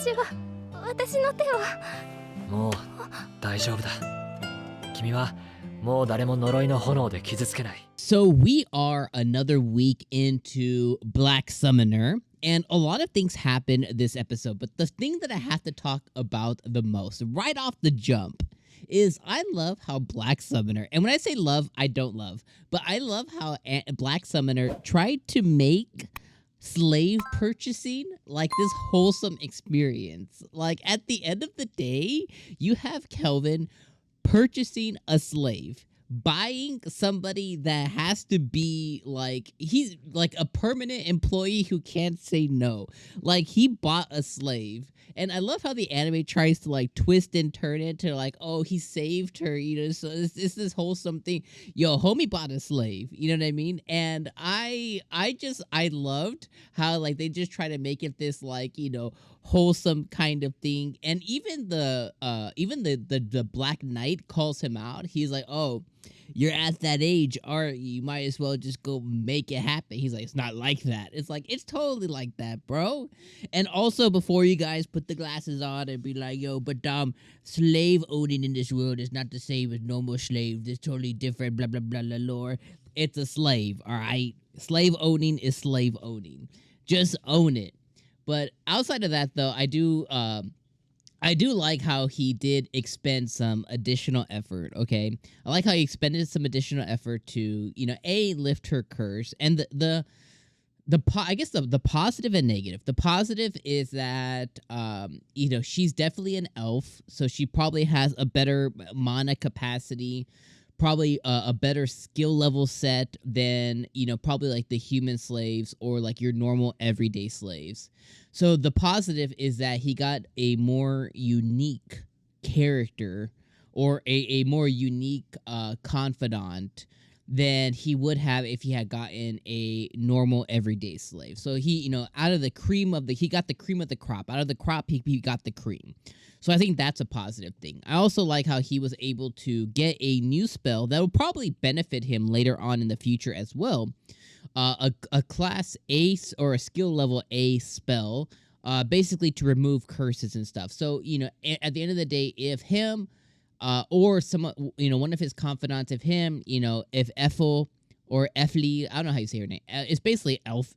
私が私の手を。もう大丈夫だ。君はもう誰も呪いの炎で傷つけない。 So we are another week into Black Summoner, and a lot of things happen this episode, but the thing that I have to talk about the most right off the jump is I love how Black Summoner, and when I say love, I don't love, but I love how Black Summoner tried to make slave purchasing like this wholesome experience. Like at the end of the day, you have Kelvin purchasing a slave, buying somebody that has to be like, he's like a permanent employee who can't say no. Like he bought a slave. And I love how the anime tries to like twist and turn it to like, oh, he saved her, you know, so it's this wholesome thing. Yo, homie bought a slave, you know what I mean? And I loved how like they just try to make it this like, you know, wholesome kind of thing. And even the Black Knight calls him out. He's like, oh, you're at that age, or you might as well just go make it happen. He's like, it's not like that. It's like, it's totally like that, bro. And also, before you guys put the glasses on and be like, yo, but slave owning in this world is not the same as normal slave. It's totally different, blah, blah, blah, blah, lore. It's a slave, all right? Slave owning is slave owning. Just own it. But outside of that, though, I do like how he did expend some additional effort, okay? I like how he expended some additional effort to, you know, lift her curse. And the positive and negative. The positive is that, you know, she's definitely an elf, so she probably has a better mana capacity, probably a better skill level set than, you know, probably like the human slaves or like your normal everyday slaves. So the positive is that he got a more unique character or a more unique confidant than he would have if he had gotten a normal everyday slave. So he, you know, out of the cream of he got the cream of the crop. Out of the crop, he got the cream. So I think that's a positive thing. I also like how he was able to get a new spell that will probably benefit him later on in the future as well. A class A or a skill level A spell, basically to remove curses and stuff. So, you know, at the end of the day, if him or someone, you know, one of his confidants, if him, you know, if Ethel or Efflie, I don't know how you say her name. It's basically Elfil.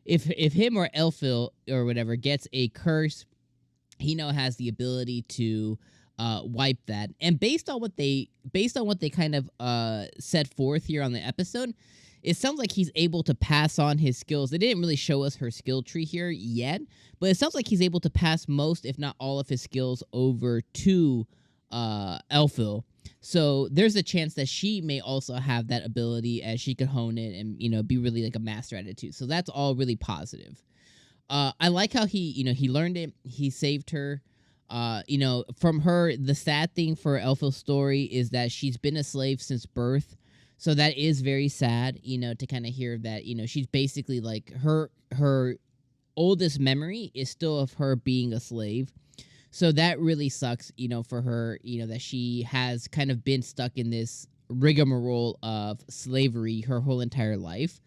If him or Elfil or whatever gets a curse, he now has the ability to wipe that. And based on what they kind of set forth here on the episode, it sounds like he's able to pass on his skills. They didn't really show us her skill tree here yet, but it sounds like he's able to pass most, if not all, of his skills over to Elfil. So there's a chance that she may also have that ability, as she could hone it and, you know, be really like a master at it too. So that's all really positive. I like how he, you know, he learned it. He saved her. You know, from her, the sad thing for Elfil's story is that she's been a slave since birth. So that is very sad, you know, to kind of hear that, you know, she's basically like her oldest memory is still of her being a slave. So that really sucks, you know, for her, you know, that she has kind of been stuck in this rigmarole of slavery her whole entire life.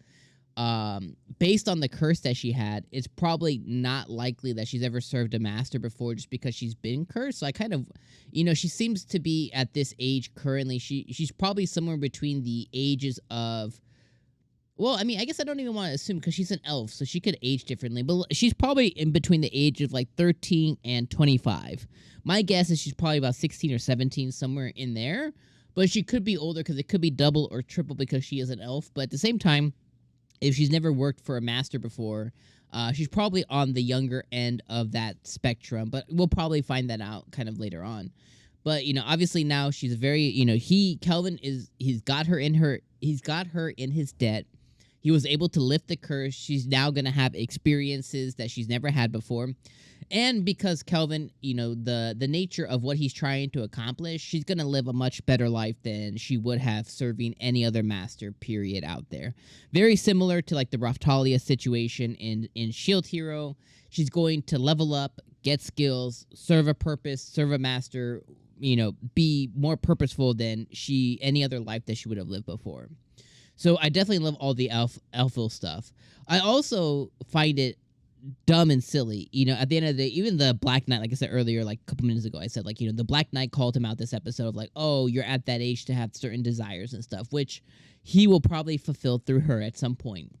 Based on the curse that she had, it's probably not likely that she's ever served a master before just because she's been cursed. So I kind of, you know, she seems to be at this age currently. She's probably somewhere between the ages of, well, I mean, I guess I don't even want to assume because she's an elf, so she could age differently. But she's probably in between the age of like 13 and 25. My guess is she's probably about 16 or 17, somewhere in there. But she could be older because it could be double or triple because she is an elf. But at the same time, if she's never worked for a master before, she's probably on the younger end of that spectrum. But we'll probably find that out kind of later on. But, you know, obviously now she's very, you know, Kelvin he's got her in his debt. He was able to lift the curse. She's now going to have experiences that she's never had before. And because Kelvin, you know, the nature of what he's trying to accomplish, she's going to live a much better life than she would have serving any other master, period, out there. Very similar to, like, the Raftalia situation in Shield Hero. She's going to level up, get skills, serve a purpose, serve a master, you know, be more purposeful than any other life that she would have lived before. So I definitely love all the Elfil stuff. I also find it dumb and silly. At the end of the day, even the Black Knight, like I said earlier, like a couple minutes ago, I said, like, the Black Knight called him out this episode of like, oh, you're at that age to have certain desires and stuff, which he will probably fulfill through her at some point.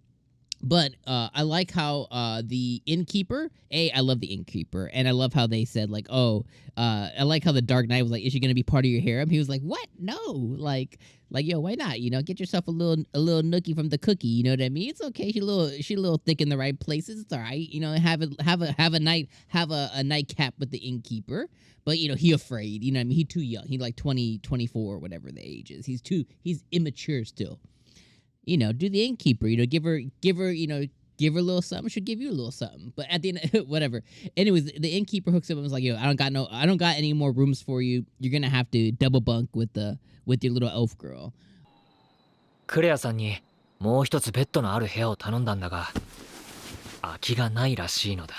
But I like how the innkeeper, I love the innkeeper, and I love how they said, like, oh, I like how the Dark Knight was like, is she going to be part of your harem? He was like, what? No. Like, yo, why not? Get yourself a little nookie from the cookie. You know what I mean? It's okay. She a little thick in the right places. It's all right. Have a nightcap with the innkeeper. But, he afraid. You know what I mean? He too young. He like 20, 24, or whatever the age is. He's immature still. Do the innkeeper, give her a little something, she'll give you a little something. But at the end, whatever. Anyways, the innkeeper hooks up and was like, yo, I don't got any more rooms for you. You're gonna have to double bunk with your little elf girl. クレアさんにもう一つベッドのある部屋を頼んだんだが、空きがないらしいのだ。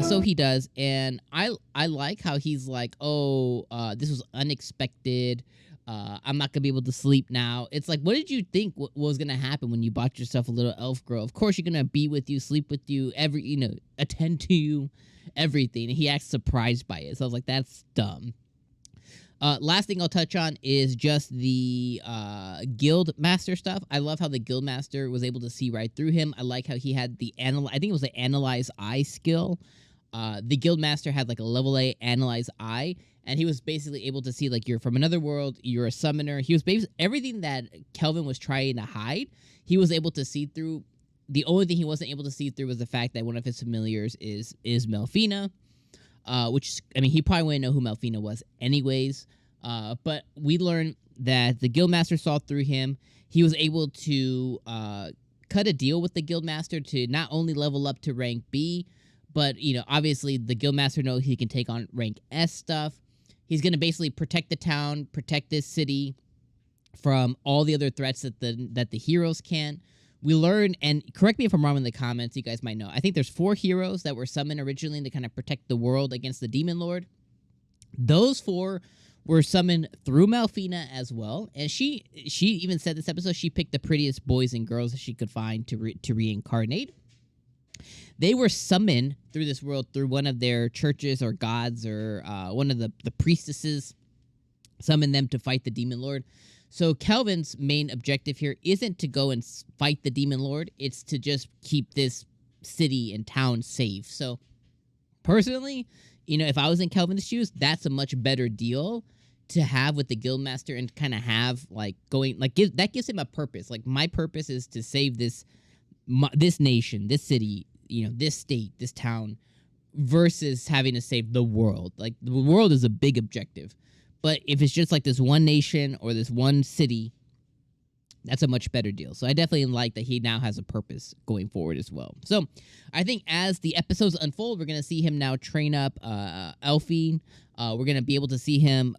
So he does, and I like how he's like, oh, this was unexpected. I'm not gonna be able to sleep now. It's like, what did you think was gonna happen when you bought yourself a little elf girl? Of course, you're gonna be with you, sleep with you, attend to you, everything. And he acts surprised by it. So I was like, that's dumb. Last thing I'll touch on is just the guild master stuff. I love how the guild master was able to see right through him. I like how he had I think it was the analyze eye skill. The guild master had like a level A analyze eye, and he was basically able to see like you're from another world, you're a summoner. He was basically everything that Kelvin was trying to hide, he was able to see through. The only thing he wasn't able to see through was the fact that one of his familiars is Melfina. Which, I mean, he probably wouldn't know who Melfina was anyways. But we learned that the guildmaster saw through him. He was able to cut a deal with the guildmaster to not only level up to rank B, but, obviously the guildmaster knows he can take on rank S stuff. He's going to basically protect the town, protect this city from all the other threats that the heroes can. We learned, and correct me if I'm wrong in the comments, you guys might know, I think there's 4 heroes that were summoned originally to kind of protect the world against the Demon Lord. Those 4 were summoned through Melfina as well, and she even said this episode she picked the prettiest boys and girls that she could find to reincarnate. They were summoned through this world through one of their churches or gods or one of the priestesses summoned them to fight the Demon Lord. So Kelvin's main objective here isn't to go and fight the Demon Lord. It's to just keep this city and town safe. So personally, if I was in Kelvin's shoes, that's a much better deal to have with the Guildmaster and kind of have like going like that gives him a purpose. Like my purpose is to save this nation, this city, this state, this town, versus having to save the world. Like the world is a big objective. But if it's just like this one nation or this one city, that's a much better deal. So I definitely like that he now has a purpose going forward as well. So I think as the episodes unfold, we're going to see him now train up 𝐿𝐼𝐼. We're going to be able to see him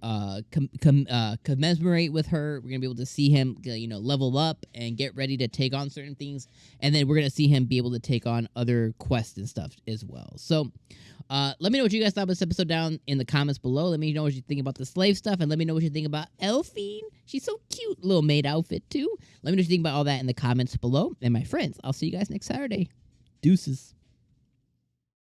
commemorate with her. We're going to be able to see him level up and get ready to take on certain things. And then we're going to see him be able to take on other quests and stuff as well. So let me know what you guys thought about this episode down in the comments below. Let me know what you think about the slave stuff, and let me know what you think about 𝐿𝐼𝐼. She's so cute. Little maid outfit, too. Let me know what you think about all that in the comments below. And my friends, I'll see you guys next Saturday. Deuces.